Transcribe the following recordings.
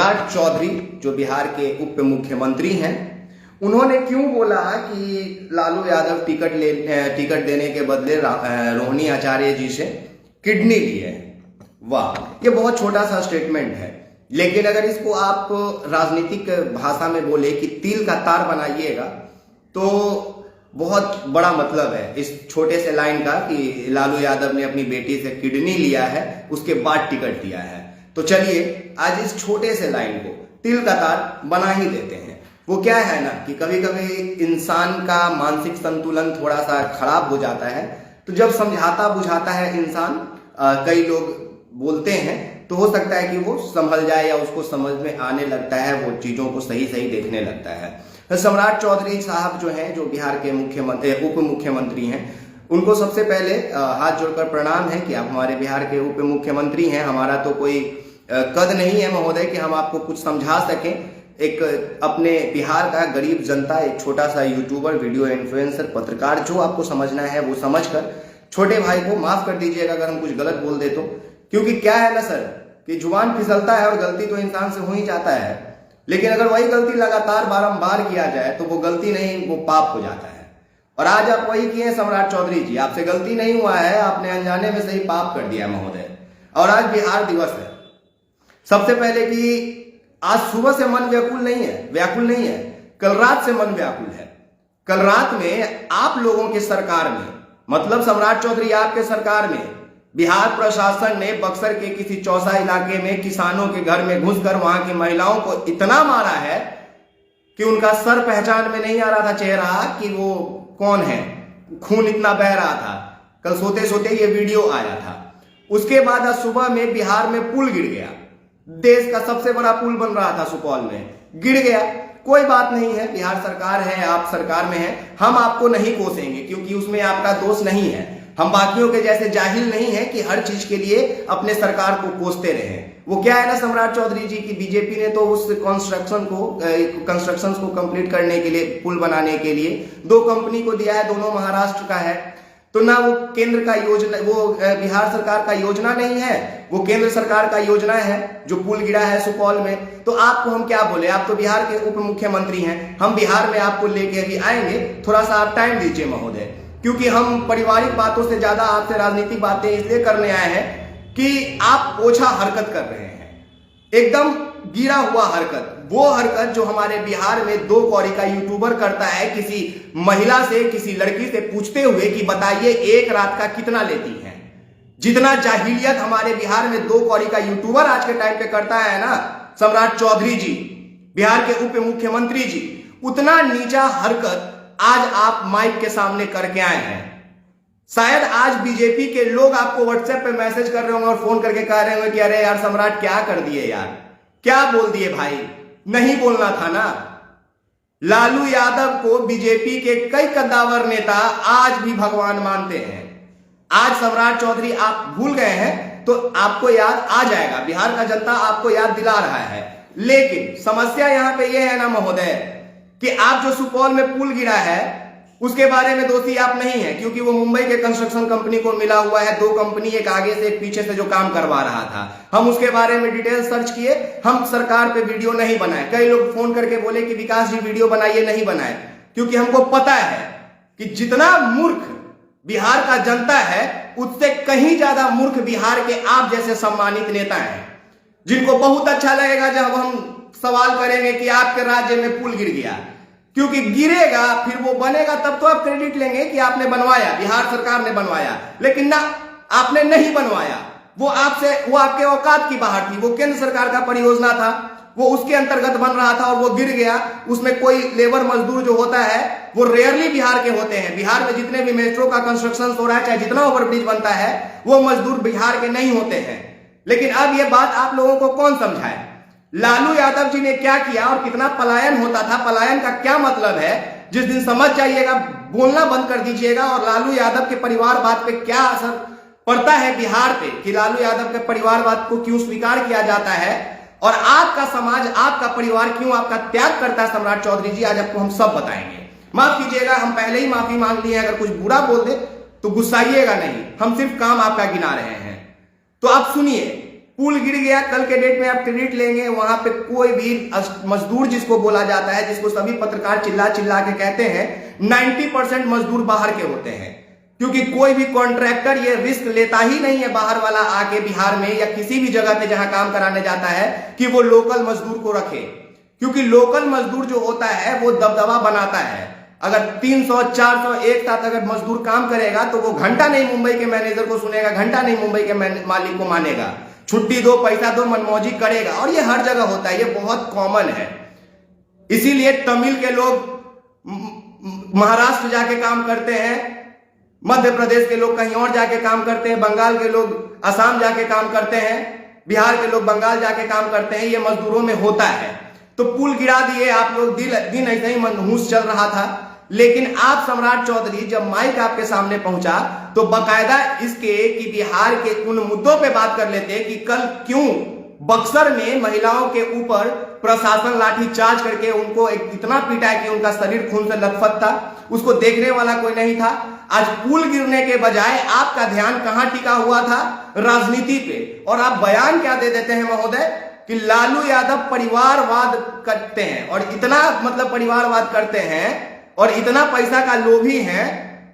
सम्राट चौधरी जो बिहार के उप मुख्यमंत्री हैं, उन्होंने क्यों बोला कि लालू यादव टिकट देने के बदले रोहिणी आचार्य जी से किडनी ली है। वाह, ये बहुत छोटा सा स्टेटमेंट है, लेकिन अगर इसको आप राजनीतिक भाषा में बोले कि तिल का तार बनाइएगा तो बहुत बड़ा मतलब है इस छोटे से लाइन का कि लालू यादव ने अपनी बेटी से किडनी लिया है, उसके बाद टिकट दिया है। तो चलिए आज इस छोटे से लाइन को तिल का तार बना ही देते हैं। वो क्या है ना कि कभी कभी इंसान का मानसिक संतुलन थोड़ा सा खराब हो जाता है, तो जब समझाता बुझाता है इंसान, कई लोग बोलते हैं, तो हो सकता है कि वो संभल जाए या उसको समझ में आने लगता है, वो चीजों को सही सही देखने लगता है। तो सम्राट चौधरी साहब जो हैं, जो बिहार के उप मुख्यमंत्री हैं, उनको सबसे पहले हाथ जोड़कर प्रणाम है कि आप हमारे बिहार के उप मुख्यमंत्री हैं। हमारा तो कोई कद नहीं है महोदय कि हम आपको कुछ समझा सकें। एक अपने बिहार का गरीब जनता, एक छोटा सा यूट्यूबर, वीडियो इन्फ्लुएंसर, पत्रकार, जो आपको समझना है वो समझकर छोटे भाई को माफ कर दीजिएगा अगर हम कुछ गलत बोल दे तो। क्योंकि क्या है ना सर कि जुबान फिसलता है और गलती तो इंसान से हो ही जाता है, लेकिन अगर वही गलती लगातार बारंबार किया जाए तो वो गलती नहीं, वो पाप हो जाता है। और आज आप वही किए सम्राट चौधरी जी, आपसे गलती नहीं हुआ है, आपने अनजाने में सही पाप कर दिया महोदय। और आज बिहार दिवस है। सबसे पहले कि आज सुबह से मन व्याकुल नहीं है, कल रात से मन व्याकुल है। कल रात में आप लोगों की सरकार में, मतलब सम्राट चौधरी आपके सरकार में, बिहार प्रशासन ने बक्सर के किसी चौसा इलाके में किसानों के घर में घुसकर वहां की महिलाओं को इतना मारा है कि उनका सर पहचान में नहीं आ रहा था, चेहरा कि वो कौन है, खून इतना बह रहा था। कल सोते सोते ये वीडियो आया था। उसके बाद आज सुबह में बिहार में पुल गिर गया, देश का सबसे बड़ा पुल बन रहा था सुपौल में, गिर गया। कोई बात नहीं है, बिहार सरकार है, आप सरकार में हैं, हम आपको नहीं कोसेंगे क्योंकि उसमें आपका दोष नहीं है। हम बाकियों के जैसे जाहिल नहीं है कि हर चीज के लिए अपने सरकार को कोसते रहे। वो क्या है ना सम्राट चौधरी जी की बीजेपी ने तो उस कंस्ट्रक्शन को कंप्लीट करने के लिए, पुल बनाने के लिए 2 कंपनी को दिया है, दोनों महाराष्ट्र का है। तो ना वो केंद्र का योजना, वो बिहार सरकार का योजना नहीं है, वो केंद्र सरकार का योजना है जो पुल गिरा है सुपौल में। तो आपको हम क्या बोले, आप तो बिहार के उप मुख्यमंत्री हैं, हम बिहार में आपको लेके अभी आएंगे, थोड़ा सा आप टाइम दीजिए महोदय, क्योंकि हम पारिवारिक बातों से ज्यादा आपसे राजनीतिक बातें इसलिए करने आए हैं कि आप ओछा हरकत कर रहे हैं, एकदम गिरा हुआ हरकत। वो हरकत जो हमारे बिहार में 2 कौड़ी का यूट्यूबर करता है, किसी महिला से, किसी लड़की से पूछते हुए कि बताइए एक रात का कितना लेती हैं। जितना जाहिलियत हमारे बिहार में 2 कौड़ी का यूट्यूबर आज के टाइम पे करता है ना सम्राट चौधरी जी, बिहार के उप मुख्यमंत्री जी, उतना नीचा हरकत आज आप माइक के सामने करके आए हैं। शायद आज बीजेपी के लोग आपको व्हाट्सएप पे मैसेज कर रहे होंगे और फोन करके कह रहे होंगे कि अरे यार सम्राट क्या कर दिए यार, क्या बोल दिए भाई, नहीं बोलना था ना। लालू यादव को बीजेपी के कई कद्दावर नेता आज भी भगवान मानते हैं। आज सम्राट चौधरी आप भूल गए हैं तो आपको याद आ जाएगा, बिहार का जनता आपको याद दिला रहा है। लेकिन समस्या यहां पे यह है ना महोदय कि आप जो सुपौल में पुल गिरा है उसके बारे में दोषी आप नहीं है, क्योंकि वो मुंबई के कंस्ट्रक्शन कंपनी को मिला हुआ है। 2 कंपनी, एक आगे से एक पीछे से जो काम करवा रहा था। हम उसके बारे में डिटेल सर्च किए, हम सरकार पे वीडियो नहीं बनाए। कई लोग फोन करके बोले कि विकास जी वीडियो बनाइए, नहीं बनाए, क्योंकि हमको पता है कि जितना मूर्ख बिहार का जनता है उससे कहीं ज्यादा मूर्ख बिहार के आप जैसे सम्मानित नेता हैं, जिनको बहुत अच्छा लगेगा जब हम सवाल करेंगे कि आपके राज्य में पुल गिर गया, क्योंकि गिरेगा फिर वो बनेगा तब तो आप क्रेडिट लेंगे कि आपने बनवाया, बिहार सरकार ने बनवाया। लेकिन ना, आपने नहीं बनवाया, वो आपके औकात की बाहर थी। वो केंद्र सरकार का परियोजना था, वो उसके अंतर्गत बन रहा था और वो गिर गया। उसमें कोई लेबर मजदूर जो होता है वो रेयरली बिहार के होते हैं। बिहार में जितने भी मेट्रो का कंस्ट्रक्शन हो रहा है, चाहे जितना ओवरब्रिज बनता है, वो मजदूर बिहार के नहीं होते हैं। लेकिन अब ये बात आप लोगों को कौन समझाए, लालू यादव जी ने क्या किया और कितना पलायन होता था, पलायन का क्या मतलब है, जिस दिन समझ जाइएगा बोलना बंद कर दीजिएगा। और लालू यादव के परिवारवाद पे क्या असर पड़ता है बिहार पे, कि लालू यादव के परिवारवाद को क्यों स्वीकार किया जाता है और आपका समाज, आपका परिवार क्यों आपका त्याग करता है सम्राट चौधरी जी, आज आपको हम सब बताएंगे। माफ कीजिएगा, हम पहले ही माफी मांग लिए, अगर कुछ बुरा बोल दे तो गुस्साइएगा नहीं, हम सिर्फ काम आपका गिना रहे हैं। तो आप सुनिए, पुल गिर गया, कल के डेट में आप क्रेडिट लेंगे, वहां पे कोई भी मजदूर जिसको बोला जाता है, जिसको सभी पत्रकार चिल्ला चिल्ला के कहते हैं, 90% मजदूर बाहर के होते हैं, क्योंकि कोई भी कॉन्ट्रैक्टर ये रिस्क लेता ही नहीं है बाहर वाला आके बिहार में या किसी भी जगह पे जहां काम कराने जाता है कि वो लोकल मजदूर को रखे, क्योंकि लोकल मजदूर जो होता है वो दबदबा बनाता है। अगर 300 400 एक साथ अगर मजदूर काम करेगा तो वो घंटा नहीं मुंबई के मैनेजर को सुनेगा, घंटा नहीं मुंबई के मालिक को मानेगा, छुट्टी दो, पैसा दो, मनमौजी करेगा। और ये हर जगह होता है, ये बहुत कॉमन है। इसीलिए तमिल के लोग महाराष्ट्र जाके काम करते हैं, मध्य प्रदेश के लोग कहीं और जाके काम करते हैं, बंगाल के लोग असम जाके काम करते हैं, बिहार के लोग बंगाल जाके काम करते हैं। ये मजदूरों में होता है। तो पुल गिरा दिए आप लोग, दिन ऐसे ही मनहूस चल रहा था, लेकिन आप सम्राट चौधरी जब माइक आपके सामने पहुंचा तो बकायदा इसके कि बिहार के उन मुद्दों पे बात कर लेते कि कल क्यों बक्सर में महिलाओं के ऊपर प्रशासन लाठी चार्ज करके उनको इतना पीटा कि उनका शरीर खून से लथपथ था, उसको देखने वाला कोई नहीं था। आज पुल गिरने के बजाय आपका ध्यान कहां टिका हुआ था? राजनीति पे। और आप बयान क्या दे देते हैं महोदय कि लालू यादव परिवारवाद करते हैं, और इतना मतलब परिवारवाद करते हैं और इतना पैसा का लोभी है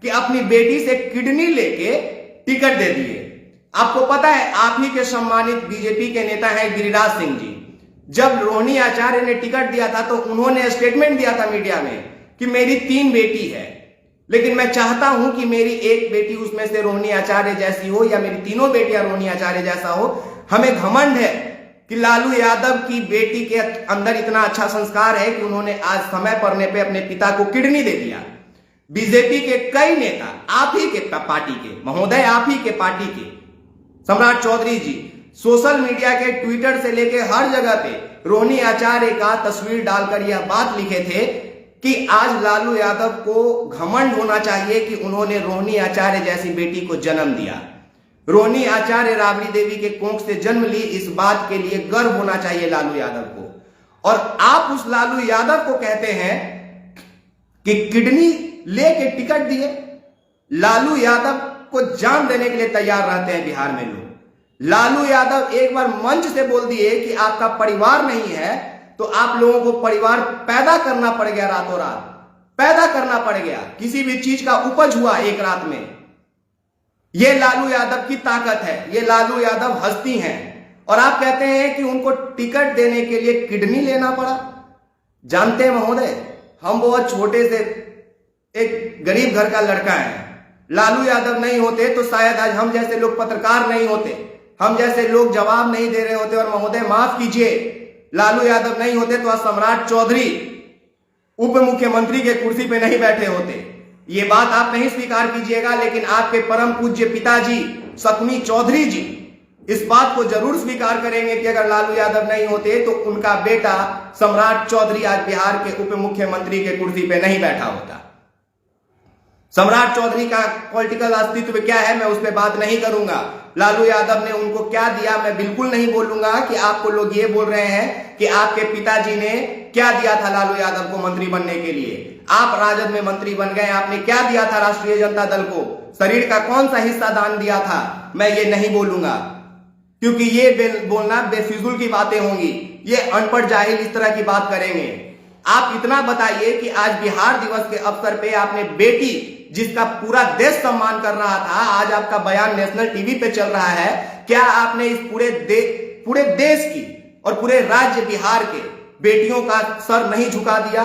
कि अपनी बेटी से किडनी लेके टिकट दे दिए। आपको पता है आप ही के सम्मानित बीजेपी के नेता हैं गिरिराज सिंह जी, जब रोहिणी आचार्य ने टिकट दिया था तो उन्होंने स्टेटमेंट दिया था मीडिया में कि मेरी 3 बेटी है, लेकिन मैं चाहता हूं कि मेरी एक बेटी उसमें से रोहिणी आचार्य जैसी हो या मेरी तीनों बेटियां रोहिणी आचार्य जैसा हो। हमें घमंड है कि लालू यादव की बेटी के अंदर इतना अच्छा संस्कार है कि उन्होंने आज समय पड़ने पे अपने पिता को किडनी दे दिया। बीजेपी के कई नेता, आप ही के पार्टी के महोदय, आप ही के पार्टी के सम्राट चौधरी जी, सोशल मीडिया के ट्विटर से लेके हर जगह पे रोहिणी आचार्य का तस्वीर डालकर यह बात लिखे थे कि आज लालू यादव को घमंड होना चाहिए कि उन्होंने रोहिणी आचार्य जैसी बेटी को जन्म दिया। रोहिणी आचार्य राबड़ी देवी के कोख से जन्म ली, इस बात के लिए गर्व होना चाहिए लालू यादव को। और आप उस लालू यादव को कहते हैं कि किडनी लेके टिकट दिए। लालू यादव को जान देने के लिए तैयार रहते हैं बिहार में लोग। लालू यादव एक बार मंच से बोल दिए कि आपका परिवार नहीं है, तो आप लोगों को परिवार पैदा करना पड़ गया, रातों रात पैदा करना पड़ गया। किसी भी चीज का उपज हुआ एक रात में। ये लालू यादव की ताकत है, ये लालू यादव हस्ती हैं। और आप कहते हैं कि उनको टिकट देने के लिए किडनी लेना पड़ा। जानते हैं महोदय, हम बहुत छोटे से एक गरीब घर का लड़का है। लालू यादव नहीं होते तो शायद आज हम जैसे लोग पत्रकार नहीं होते, हम जैसे लोग जवाब नहीं दे रहे होते। और महोदय माफ कीजिए, लालू यादव नहीं होते तो आज सम्राट चौधरी उप मुख्यमंत्री के कुर्सी पे नहीं बैठे होते। ये बात आप नहीं स्वीकार कीजिएगा, लेकिन आपके परम पूज्य पिताजी शकुनी चौधरी जी इस बात को जरूर स्वीकार करेंगे कि अगर लालू यादव नहीं होते तो उनका बेटा सम्राट चौधरी आज बिहार के उप मुख्यमंत्री के कुर्सी पे नहीं बैठा होता। सम्राट चौधरी का पॉलिटिकल अस्तित्व क्या है मैं उस पर बात नहीं करूंगा। लालू यादव ने उनको क्या दिया मैं बिल्कुल नहीं बोलूंगा कि आपको लोग ये बोल रहे हैं कि आपके पिताजी ने क्या दिया था लालू यादव को मंत्री बनने के लिए। आप राजद में मंत्री बन गए, आपने क्या दिया था राष्ट्रीय जनता दल को? शरीर का कौन सा हिस्सा दान दिया था? मैं ये नहीं बोलूंगा, क्योंकि ये बोलना बेफिजूल की बातें होंगी। ये अनपढ़ जाहिल इस तरह की बात करेंगे। आप इतना बताइए कि आज बिहार दिवस के अवसर पे आपने बेटी जिसका पूरा देश सम्मान कर रहा था, आज आपका बयान नेशनल टीवी पे चल रहा है, क्या आपने इस पूरे देश की और पूरे राज्य बिहार के बेटियों का सर नहीं झुका दिया?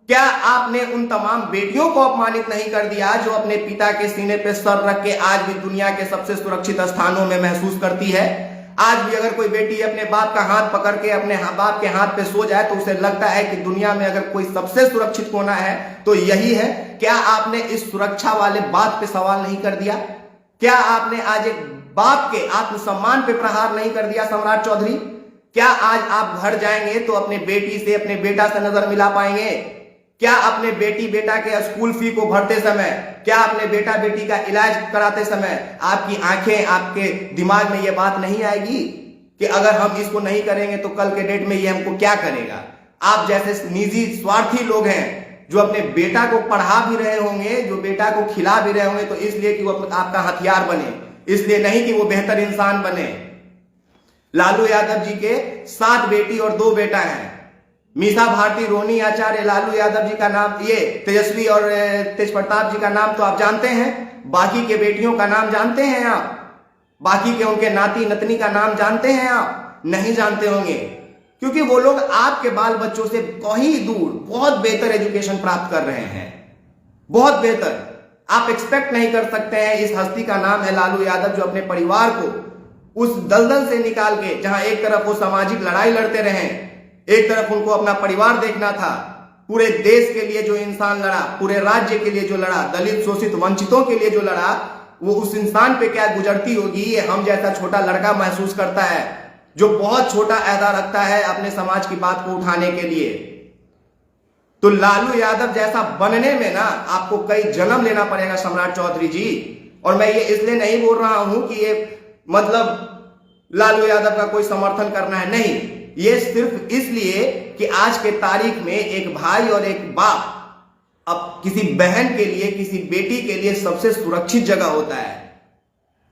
क्या आपने उन तमाम बेटियों को अपमानित नहीं कर दिया जो अपने पिता के सीने पे सर रख के आज भी दुनिया के सबसे सुरक्षित स्थानों में महसूस करती है? आज भी अगर कोई बेटी अपने बाप का हाथ पकड़ के अपने बाप के हाथ पे सो जाए तो उसे लगता है कि दुनिया में अगर कोई सबसे सुरक्षित कोना है तो यही है। क्या आपने इस सुरक्षा वाले बात पे सवाल नहीं कर दिया? क्या आपने आज एक बाप के आत्मसम्मान पे प्रहार नहीं कर दिया सम्राट चौधरी? क्या आज आप घर जाएंगे तो अपने बेटी से, अपने बेटा से नजर मिला पाएंगे? क्या अपने बेटी बेटा के स्कूल फी को भरते समय, क्या अपने बेटा बेटी का इलाज कराते समय आपकी आंखें, आपके दिमाग में यह बात नहीं आएगी कि अगर हम इसको नहीं करेंगे तो कल के डेट में ये हमको क्या करेगा? आप जैसे निजी स्वार्थी लोग हैं जो अपने बेटा को पढ़ा भी रहे होंगे, जो बेटा को खिला भी रहे होंगे, तो इसलिए कि वो आपका हथियार बने, इसलिए नहीं कि वो बेहतर इंसान बने। लालू यादव जी के 7 बेटी और 2 बेटा हैं। मीसा भारती, रोहिणी आचार्य, लालू यादव जी का नाम, ये तेजस्वी और तेज प्रताप जी का नाम तो आप जानते हैं। बाकी के बेटियों का नाम जानते हैं आप? बाकी के उनके नाती नतनी का नाम जानते हैं आप? नहीं जानते होंगे, क्योंकि वो लोग आपके बाल बच्चों से कहीं दूर बहुत बेहतर एजुकेशन प्राप्त कर रहे हैं, बहुत बेहतर। आप एक्सपेक्ट नहीं कर सकते हैं। इस हस्ती का नाम है लालू यादव, जो अपने परिवार को उस दलदल से निकाल के, जहां एक तरफ वो सामाजिक लड़ाई लड़ते रहे, एक तरफ उनको अपना परिवार देखना था, पूरे देश के लिए जो इंसान लड़ा, पूरे राज्य के लिए जो लड़ा, दलित शोषित वंचितों के लिए जो लड़ा, वो उस इंसान पे क्या गुजरती होगी, ये हम जैसा छोटा लड़का महसूस करता है, जो बहुत छोटा अहदा रखता है अपने समाज की बात को उठाने के लिए। तो लालू यादव जैसा बनने में ना आपको कई जन्म लेना पड़ेगा सम्राट चौधरी जी। और मैं ये इसलिए नहीं बोल रहा हूं कि ये मतलब लालू यादव का कोई समर्थन करना है, नहीं, ये सिर्फ इसलिए कि आज के तारीख में एक भाई और एक बाप अब किसी बहन के लिए, किसी बेटी के लिए सबसे सुरक्षित जगह होता है।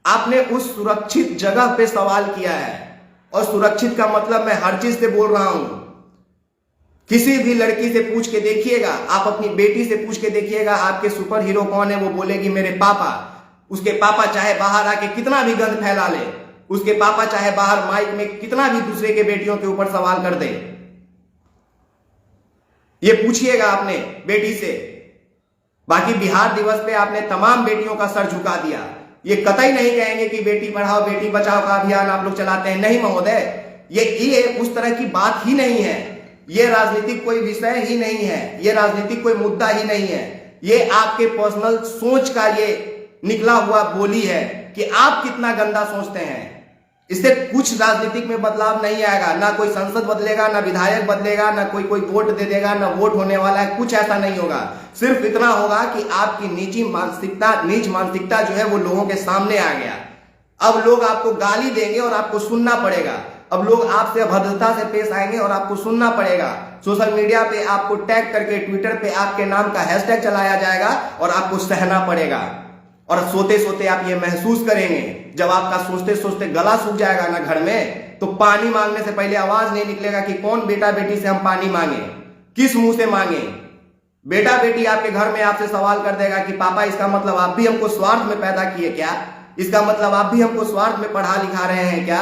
आपने उस सुरक्षित जगह पे सवाल किया है, और सुरक्षित का मतलब मैं हर चीज से बोल रहा हूं। किसी भी लड़की से पूछ के देखिएगा, आप अपनी बेटी से पूछ के देखिएगा आपके सुपर हीरो कौन है, वो बोलेगी मेरे पापा। उसके पापा चाहे बाहर आके कितना भी गंद फैला ले, उसके पापा चाहे बाहर माइक में कितना भी दूसरे के बेटियों के ऊपर सवाल कर दे, ये पूछिएगा आपने बेटी से। बाकी बिहार दिवस पे आपने तमाम बेटियों का सर झुका दिया। ये कतई नहीं कहेंगे कि बेटी पढ़ाओ बेटी बचाओ का अभियान आप लोग चलाते हैं, नहीं महोदय, ये उस तरह की बात ही नहीं है। ये राजनीतिक कोई विषय ही नहीं है, ये राजनीतिक कोई मुद्दा ही नहीं है। ये आपके पर्सनल सोच का ये निकला हुआ बोली है कि आप कितना गंदा सोचते हैं। इससे कुछ राजनीतिक में बदलाव नहीं आएगा, ना कोई संसद बदलेगा, ना विधायक बदलेगा, ना कोई वोट दे देगा, ना वोट होने वाला है, कुछ ऐसा नहीं होगा। सिर्फ इतना होगा कि आपकी नीच मानसिकता जो है वो लोगों के सामने आ गया। अब लोग आपको गाली देंगे और आपको सुनना पड़ेगा। अब लोग आपसे अभद्रता से पेश आएंगे और आपको सुनना पड़ेगा। सोशल मीडिया पे आपको टैग करके, ट्विटर पे आपके नाम का हैशटैग चलाया जाएगा और आपको सहना पड़ेगा। और सोते सोते आप ये महसूस करेंगे, जब आपका सोचते सोचते गला सूख जाएगा ना घर में, तो पानी मांगने से पहले आवाज नहीं निकलेगा कि कौन बेटा बेटी से हम पानी मांगे, किस मुंह से मांगे। बेटा बेटी आपके घर में आपसे सवाल कर देगा कि पापा इसका मतलब आप भी हमको स्वार्थ में पैदा किए क्या? इसका मतलब आप भी हमको स्वार्थ में पढ़ा लिखा रहे हैं क्या?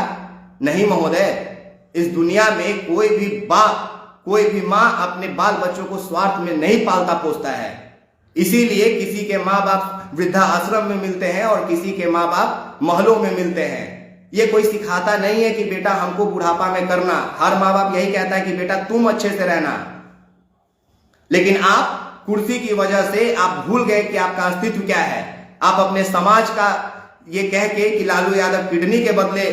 नहीं महोदय, इस दुनिया में कोई भी बाप, कोई भी मां अपने बाल बच्चों को स्वार्थ में नहीं पालता पोसता है। इसीलिए किसी के माँ बाप वृद्धा आश्रम में मिलते हैं और किसी के माँ बाप महलों में मिलते हैं। ये कोई सिखाता नहीं है कि बेटा हमको बुढ़ापा में करना। हर माँ बाप यही कहता है कि बेटा तुम अच्छे से रहना। लेकिन आप कुर्सी की वजह से आप भूल गए कि आपका अस्तित्व क्या है। आप अपने समाज का ये कह के कि लालू यादव किडनी के बदले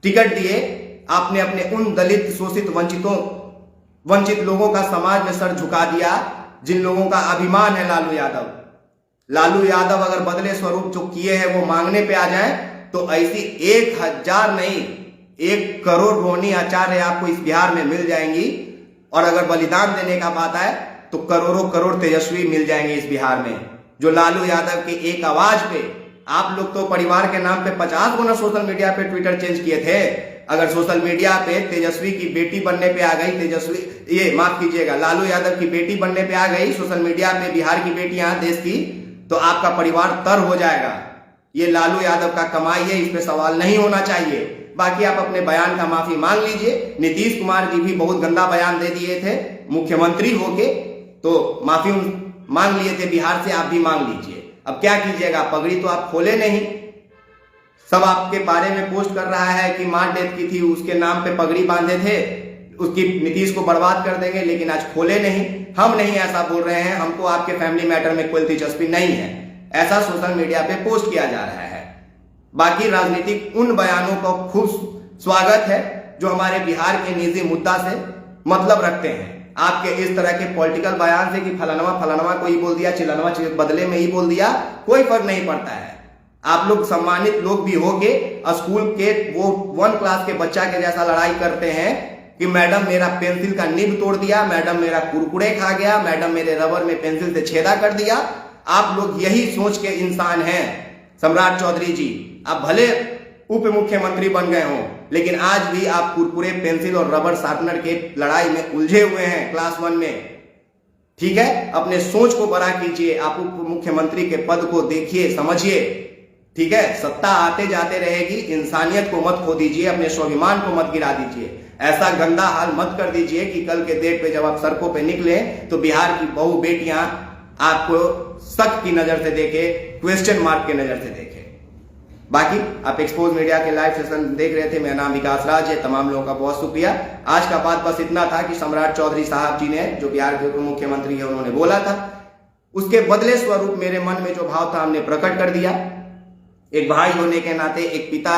टिकट दिए, आपने अपने उन दलित शोषित वंचित लोगों का समाज में सर झुका दिया जिन लोगों का अभिमान है लालू यादव। लालू यादव अगर बदले स्वरूप जो किए हैं वो मांगने पे आ जाए तो ऐसी 1000 नहीं 1 करोड़ रोहिणी आचार्य आपको इस बिहार में मिल जाएंगी। और अगर बलिदान देने का बात आए तो करोड़ों करोड़ तेजस्वी मिल जाएंगे इस बिहार में, जो लालू यादव के एक आवाज पे। आप लोग तो परिवार के नाम पे 50 गुना सोशल मीडिया पे ट्विटर चेंज किए थे। अगर सोशल मीडिया पे तेजस्वी की बेटी बनने पे आ गई, माफ कीजिएगा, लालू यादव की बेटी बनने पे आ गई सोशल मीडिया पे बिहार की बेटियां देश की, तो आपका परिवार तर हो जाएगा। ये लालू यादव का कमाई है, इस पे सवाल नहीं होना चाहिए। बाकी आप अपने बयान का माफी मांग लीजिए। नीतीश कुमार जी भी बहुत गंदा बयान दे दिए थे मुख्यमंत्री होके, तो माफी मांग लिए थे बिहार से, आप भी मांग लीजिए। अब क्या कीजिएगा, पगड़ी तो आप खोले नहीं। सब आपके बारे में पोस्ट कर रहा है कि मां डेथ की थी, उसके नाम पे पगड़ी बांधे थे, उसकी नीतीश को बर्बाद कर देंगे, लेकिन आज खोले नहीं। हम नहीं ऐसा बोल रहे हैं, हमको आपके फैमिली मैटर में कोई दिलचस्पी नहीं है, ऐसा सोशल मीडिया पे पोस्ट किया जा रहा है। बाकी राजनीतिक उन बयानों का खूब स्वागत है जो हमारे बिहार के निजी मुद्दा से मतलब रखते हैं। आपके इस तरह के पॉलिटिकल बयान से कि फलानवा को ही बोल दिया, चिलनवा बदले में ही बोल दिया, कोई फर्क नहीं पड़ता है। आप लोग सम्मानित लोग भी होके स्कूल के वो 1 क्लास के बच्चा के जैसा लड़ाई करते हैं कि मैडम मेरा पेंसिल का निब तोड़ दिया, मैडम मेरा कुरकुरे खा गया, मैडम मेरे रबर में पेंसिल से छेदा कर दिया। आप लोग यही सोच के इंसान हैं। सम्राट चौधरी जी, आप भले उप मुख्यमंत्री बन गए हो, लेकिन आज भी आप कुरकुरे, पेंसिल और रबर शार्पनर के लड़ाई में उलझे हुए हैं क्लास 1 में। ठीक है, अपने सोच को बड़ा कीजिए, आप उप मुख्यमंत्री के पद को देखिए, समझिए। ठीक है, सत्ता आते जाते रहेगी, इंसानियत को मत खो दीजिए, अपने स्वाभिमान को मत गिरा दीजिए। ऐसा गंदा हाल मत कर दीजिए कि कल के डेट पे जब आप सड़कों पे निकले तो बिहार की बहु बेटियां आपको शक की नजर से देखे, क्वेश्चन मार्क के नजर से देखे। बाकी आप एक्सपोज मीडिया के लाइव सेशन देख रहे थे। मेरा नाम विकास राज है। तमाम लोगों का बहुत शुक्रिया। आज का बात बस इतना था कि सम्राट चौधरी साहब जी ने, जो बिहार के उप मुख्यमंत्री है, उन्होंने बोला था, उसके बदले स्वरूप मेरे मन में जो भाव था हमने प्रकट कर दिया। एक भाई होने के नाते, एक पिता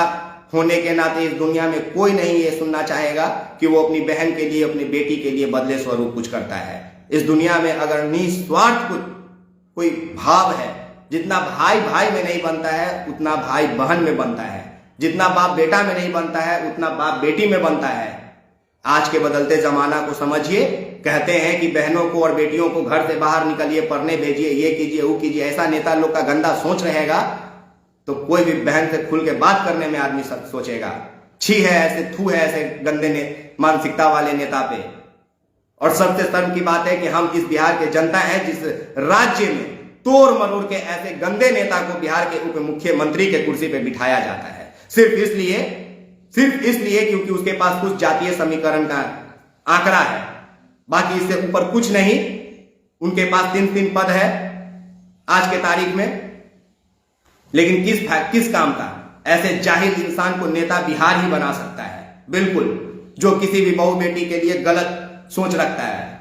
होने के नाते इस दुनिया में कोई नहीं ये सुनना चाहेगा कि वो अपनी बहन के लिए, अपनी बेटी के लिए बदले स्वरूप कुछ करता है। इस दुनिया में अगर निस्वार्थ कोई भाव है, जितना भाई भाई में नहीं बनता है उतना भाई बहन में बनता है, जितना बाप बेटा में नहीं बनता है उतना बाप बेटी में बनता है। आज के बदलते जमाना को समझिए। कहते हैं कि बहनों को और बेटियों को घर से बाहर निकलिए, पढ़ने भेजिए, ये कीजिए, वो कीजिए। ऐसा नेता लोग का गंदा सोच रहेगा तो कोई भी बहन से खुल के बात करने में आदमी सोचेगा। छी है ऐसे, थू है ऐसे गंदे मानसिकता वाले नेता पे। और सबसे शर्म की बात है कि हम इस बिहार के जनता हैं जिस राज्य में तोड़ मरोड़ के ऐसे गंदे नेता को बिहार के उप मुख्यमंत्री के कुर्सी पे बिठाया जाता है, सिर्फ इसलिए क्योंकि उसके पास कुछ जातीय समीकरण का आंकड़ा है। बाकी इससे ऊपर कुछ नहीं। उनके पास 3 पद है आज के तारीख में, लेकिन किस काम का? ऐसे जाहिल इंसान को नेता बिहार ही बना सकता है, बिल्कुल, जो किसी भी बहू बेटी के लिए गलत सोच रखता है।